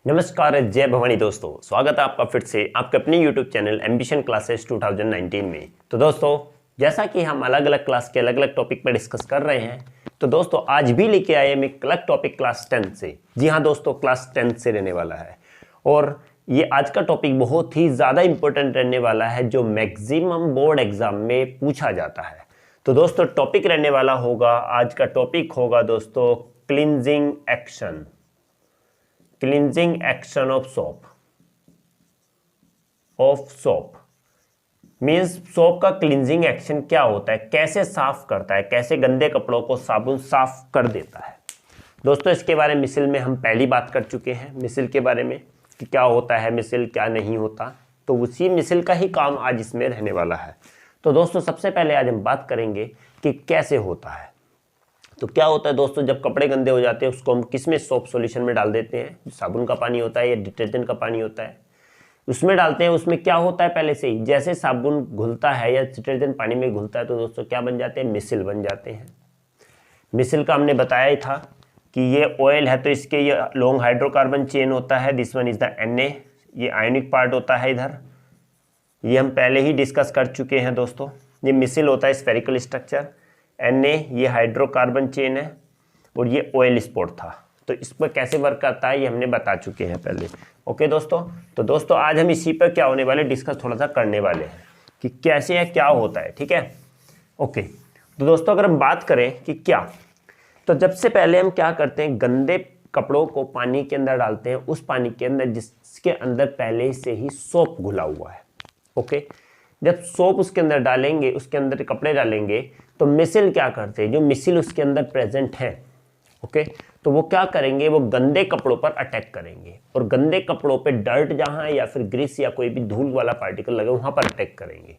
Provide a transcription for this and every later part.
नमस्कार, जय भवानी दोस्तों। स्वागत है आपका फिर से आपके अपने YouTube चैनल एम्बिशन क्लासेस 2019 में। तो दोस्तों, जैसा कि हम अलग अलग क्लास के अलग अलग टॉपिक पर डिस्कस कर रहे हैं, तो दोस्तों आज भी लेके आए हम एक अलग टॉपिक क्लास 10 से। जी हाँ दोस्तों, क्लास 10 से रहने वाला है और ये आज का टॉपिक बहुत ही ज़्यादा इंपॉर्टेंट रहने वाला है, जो मैक्सिमम बोर्ड एग्जाम में पूछा जाता है। तो दोस्तों टॉपिक रहने वाला होगा, आज का टॉपिक होगा दोस्तों cleansing action. Cleansing action of soap means soap का क्लींजिंग एक्शन क्या होता है, कैसे साफ करता है, कैसे गंदे कपड़ों को साबुन साफ कर देता है। दोस्तों इसके बारे में मिसल में हम पहली बात कर चुके हैं, मिसल के बारे में कि क्या होता है मिसल, क्या नहीं होता। तो उसी मिसल का ही काम आज इसमें रहने वाला है। तो दोस्तों सबसे पहले आज हम बात करेंगे कि कैसे होता है। तो क्या होता है दोस्तों, जब कपड़े गंदे हो जाते हैं उसको हम किस में, सोप सॉल्यूशन में डाल देते हैं। साबुन का पानी होता है या डिटर्जेंट का पानी होता है, उसमें डालते हैं। उसमें क्या होता है, पहले से ही जैसे साबुन घुलता है या डिटर्जेंट पानी में घुलता है, तो दोस्तों क्या बन जाते हैं, मिसल बन जाते हैं। मिसल का हमने बताया ही था कि ये ऑयल है तो इसके ये लॉन्ग हाइड्रोकार्बन चेन होता है। This one is the Na, ये आयोनिक पार्ट होता है इधर, ये हम पहले ही डिस्कस कर चुके हैं दोस्तों। ये मिसल होता है स्फेरिकल स्ट्रक्चर, Na ये हाइड्रोकार्बन चेन है और ये ऑयल स्पॉट था। तो इस पर कैसे वर्क करता है ये हमने बता चुके हैं पहले। ओके दोस्तों, तो दोस्तों आज हम इसी पर क्या होने वाले, डिस्कस थोड़ा सा करने वाले हैं कि कैसे है, क्या होता है। ठीक है, ओके। तो दोस्तों अगर हम बात करें कि क्या, तो जब से पहले हम क्या करते हैं, गंदे कपड़ों को पानी के अंदर डालते हैं, उस पानी के अंदर जिसके अंदर पहले से ही सोप घुला हुआ है। ओके, जब सोप उसके अंदर डालेंगे, उसके अंदर कपड़े डालेंगे, तो मिसल क्या करते हैं, जो मिसल उसके अंदर प्रेजेंट है, ओके, तो वो क्या करेंगे, वो गंदे कपड़ों पर अटैक करेंगे और गंदे कपड़ों पे डर्ट जहां है या फिर ग्रीस या कोई भी धूल वाला पार्टिकल लगे वहां पर अटैक करेंगे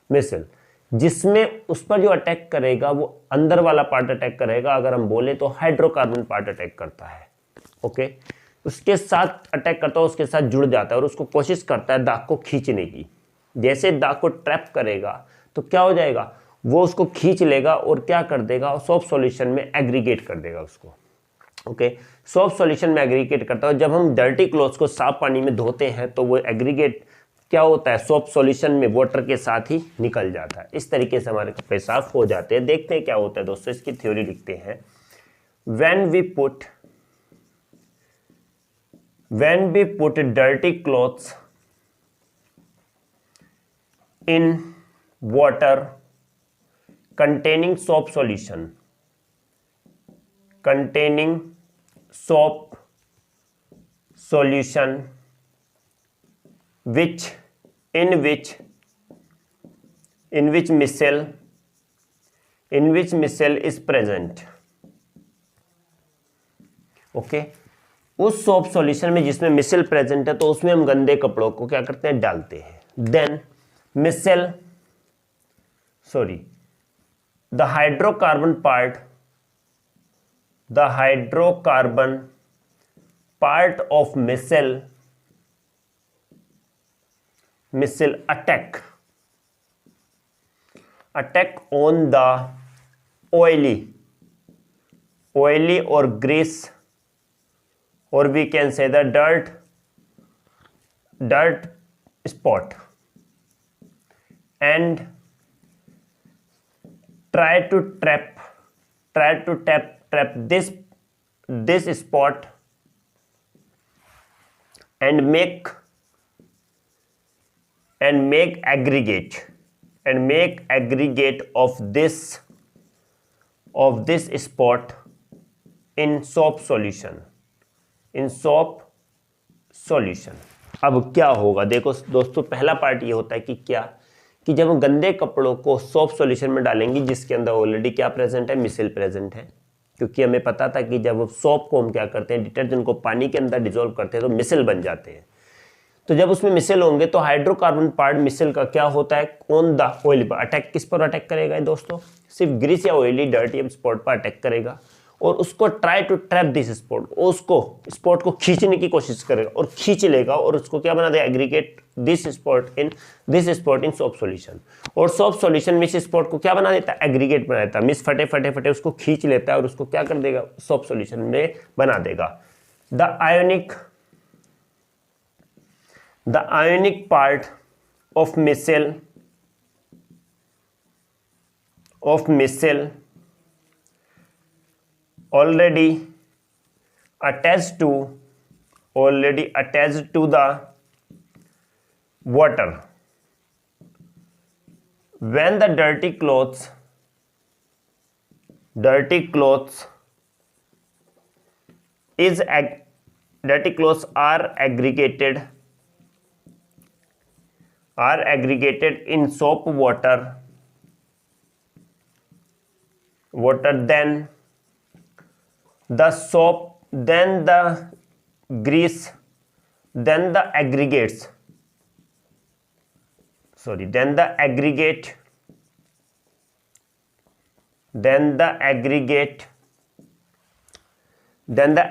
मिसल। जिसमें उस पर जो अटैक करेगा वो अंदर वाला पार्ट अटैक करेगा। अगर हम बोले तो हाइड्रोकार्बन पार्ट अटैक करता है। ओके, उसके साथ अटैक करता है, उसके साथ जुड़ जाता है और उसको कोशिश करता है दाग को खींचने की। जैसे दाग को ट्रैप करेगा तो क्या हो जाएगा, वो उसको खींच लेगा और क्या कर देगा, सोप सॉल्यूशन में एग्रीगेट कर देगा उसको। ओके, सोप सॉल्यूशन में एग्रीगेट करता है। जब हम डर्टी क्लॉथ्स को साफ पानी में धोते हैं तो वो एग्रीगेट क्या होता है, सोप सॉल्यूशन में वाटर के साथ ही निकल जाता है। इस तरीके से हमारे कपड़े साफ हो जाते हैं। देखते हैं क्या होता है दोस्तों, इसकी थ्योरी लिखते हैं। When we put dirty clothes in water containing soap solution which in which micelle is present। Okay, उस सोप सॉल्यूशन में जिसमें मिसल प्रेजेंट है, तो उसमें हम गंदे कपड़ों को क्या करते हैं, डालते हैं। Then the hydrocarbon part of micelle attack on the oily or grease, or we can say the dirt spot, and try to trap this spot and make aggregate of this spot in soap solution। अब क्या होगा, देखो दोस्तों, पहला part ये होता है कि क्या, कि जब हम गंदे कपड़ों को सोप सॉल्यूशन में डालेंगे जिसके अंदर ऑलरेडी क्या प्रेजेंट है, मिसल प्रेजेंट है। क्योंकि हमें पता था कि जब सोप को हम क्या करते हैं, डिटर्जेंट को पानी के अंदर डिसॉल्व करते हैं तो मिसल बन जाते हैं। तो जब उसमें मिसल होंगे तो हाइड्रोकार्बन पार्ट मिसल का क्या होता है, ऑन द ऑयल पर अटैक, किस पर अटैक करेगा दोस्तों, सिर्फ ग्रीस या ऑयली डर्टी स्पॉट पर अटैक करेगा और उसको try to trap this spot, उसको स्पॉट को खींचने की कोशिश करेगा और खींच लेगा और उसको क्या बना देगा, aggregate this spot in soap solution. और सोप सॉल्यूशन में इस स्पॉट को क्या बना देता है, एग्रीगेट बना देता है। मिस फटे फटे फटे उसको खींच लेता है और उसको क्या कर देगा, सोप सॉल्यूशन में बना देगा। The ionic the ionic part of missile already attached to the water. When the dirty clothes are aggregated in soap water, then the grease, then the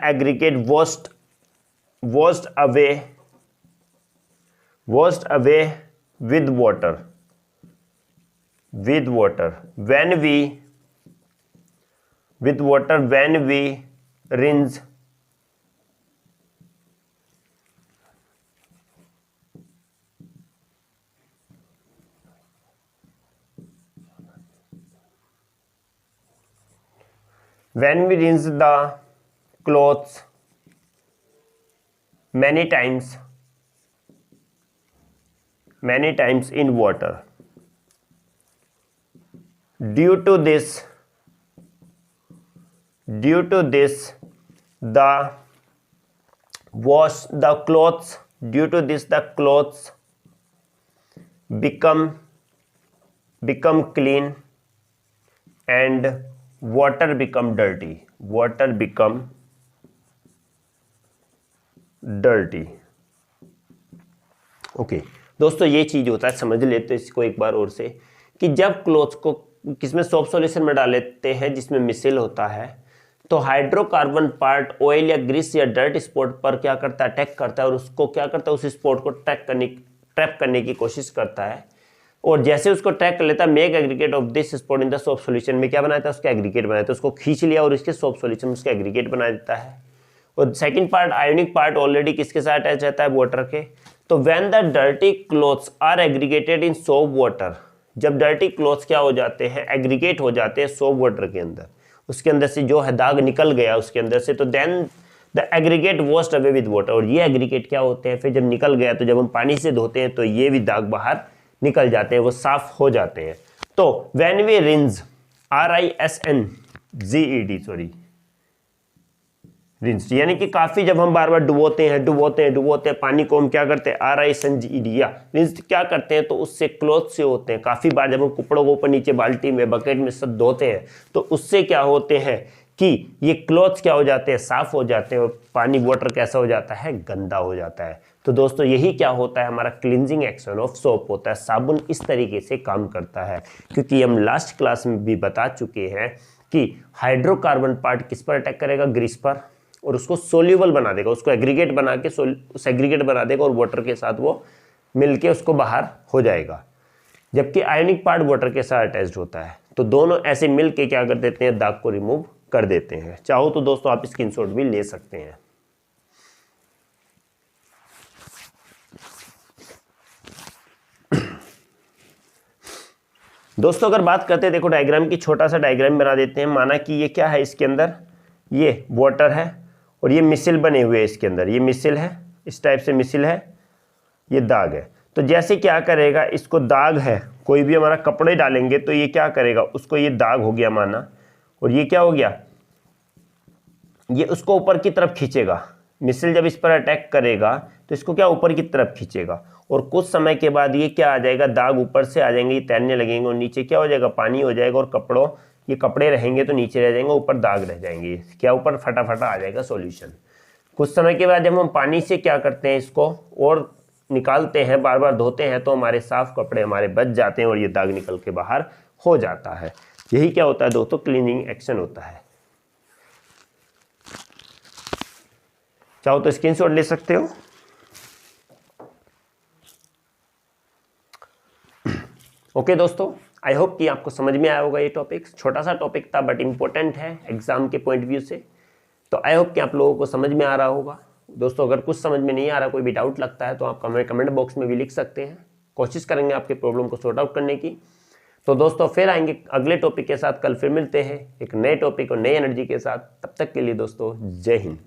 aggregate washed away with water. When we rinse the clothes many times in water, due to this the clothes become clean and water become dirty. Okay दोस्तों, ये चीज होता है, समझ लेते हैं इसको एक बार और से, कि जब क्लोथ्स को किसमें सोप सॉल्यूशन में डाल लेते हैं जिसमें मिसिल होता है, तो हाइड्रोकार्बन पार्ट ऑयल या ग्रीस या डर्ट स्पॉट पर क्या करता है, अटैक करता है और उसको क्या करता है, उस स्पॉट को ट्रैप करने की कोशिश करता है। और जैसे उसको ट्रैक कर लेता है, make aggregate of this spot in the soap solution में क्या बनाता है, उसका एग्रीगेट बनाता है, उसको खींच लिया और इसके सोप सॉल्यूशन में उसका एग्रीगेट बना देता है। और second part, ionic part already किसके साथ अटैच रहता है, वाटर के। तो when the dirty clothes are aggregated in soap water, जब डर्टी क्लॉथ्स क्या हो जाते हैं, एग्रीगेट हो जाते हैं सोप वाटर के अंदर, उसके अंदर से जो है दाग निकल गया उसके अंदर से, तो then the aggregate washed away with water. और ये एग्रीगेट क्या होते हैं, फिर जब निकल गया तो जब हम पानी से धोते हैं तो ये भी दाग बाहर निकल जाते हैं, वो साफ हो जाते हैं। तो व्हेन वी रिंस, रिंस यानी कि काफी जब हम बार बार डुबोते हैं पानी को, हम क्या करते हैं, RINSE या रिंस क्या करते हैं, तो उससे क्लॉथ से होते हैं। काफी बार जब हम कपड़ों को ऊपर नीचे बाल्टी में, बकेट में सब धोते हैं, तो उससे क्या होते हैं कि ये क्लॉथ्स क्या हो जाते हैं, साफ हो जाते हैं और पानी वाटर कैसा हो जाता है, गंदा हो जाता है। तो दोस्तों यही क्या होता है, हमारा क्लींजिंग एक्शन ऑफ सोप होता है। साबुन इस तरीके से काम करता है, क्योंकि हम लास्ट क्लास में भी बता चुके हैं कि हाइड्रोकार्बन पार्ट किस पर अटैक करेगा, ग्रीस पर, और उसको सोल्यूबल बना देगा, उसको एग्रीगेट बना के उस एग्रीगेट बना देगा और वाटर के साथ वो मिलके उसको बाहर हो जाएगा। जबकि आयोनिक पार्ट वाटर के साथ अटैच्ड होता है, तो दोनों ऐसे मिलके क्या कर देते हैं, दाग को रिमूव कर देते हैं। चाहो तो दोस्तों आप स्क्रीनशॉट भी ले सकते हैं। दोस्तों अगर बात करते हैं, देखो डायग्राम की, छोटा सा डायग्राम बना देते हैं। माना कि ये क्या है, इसके अंदर ये वाटर है और ये मिसिल बने हुए हैं इसके अंदर, ये मिसिल है, इस टाइप से मिसिल है, ये दाग है। तो जैसे क्या करेगा, इसको दाग है, कोई भी हमारा कपड़े डालेंगे तो ये क्या करेगा, उसको ये दाग हो गया माना, और ये क्या हो गया, ये उसको ऊपर की तरफ खींचेगा। मिसिल जब इस पर अटैक करेगा तो इसको क्या ऊपर की तरफ खींचेगा, और कुछ समय के बाद ये क्या आ जाएगा, दाग ऊपर से आ जाएंगे, ये तैरने लगेंगे और नीचे क्या हो जाएगा, पानी हो जाएगा, और ये कपड़े रहेंगे तो नीचे रह जाएंगे, ऊपर दाग रह जाएंगे, क्या ऊपर फटाफटा आ जाएगा सॉल्यूशन। कुछ समय के बाद जब हम पानी से क्या करते हैं, इसको और निकालते हैं, बार बार धोते हैं, तो हमारे साफ कपड़े हमारे बच जाते हैं और ये दाग निकल के बाहर हो जाता है। यही क्या होता है दोस्तों, क्लीनिंग एक्शन होता है। चाहो तो स्क्रीनशॉट ले सकते हो। ओके दोस्तों, आई होप कि आपको समझ में आया होगा। ये टॉपिक छोटा सा टॉपिक था बट इंपॉर्टेंट है एग्जाम के पॉइंट व्यू से, तो आई होप कि आप लोगों को समझ में आ रहा होगा। दोस्तों अगर कुछ समझ में नहीं आ रहा, कोई भी डाउट लगता है तो आप कमेंट बॉक्स में भी लिख सकते हैं, कोशिश करेंगे आपके प्रॉब्लम को सॉर्ट आउट करने की। तो दोस्तों फिर आएंगे अगले टॉपिक के साथ, कल फिर मिलते हैं एक नए टॉपिक और नई एनर्जी के साथ। तब तक के लिए दोस्तों जय हिंद।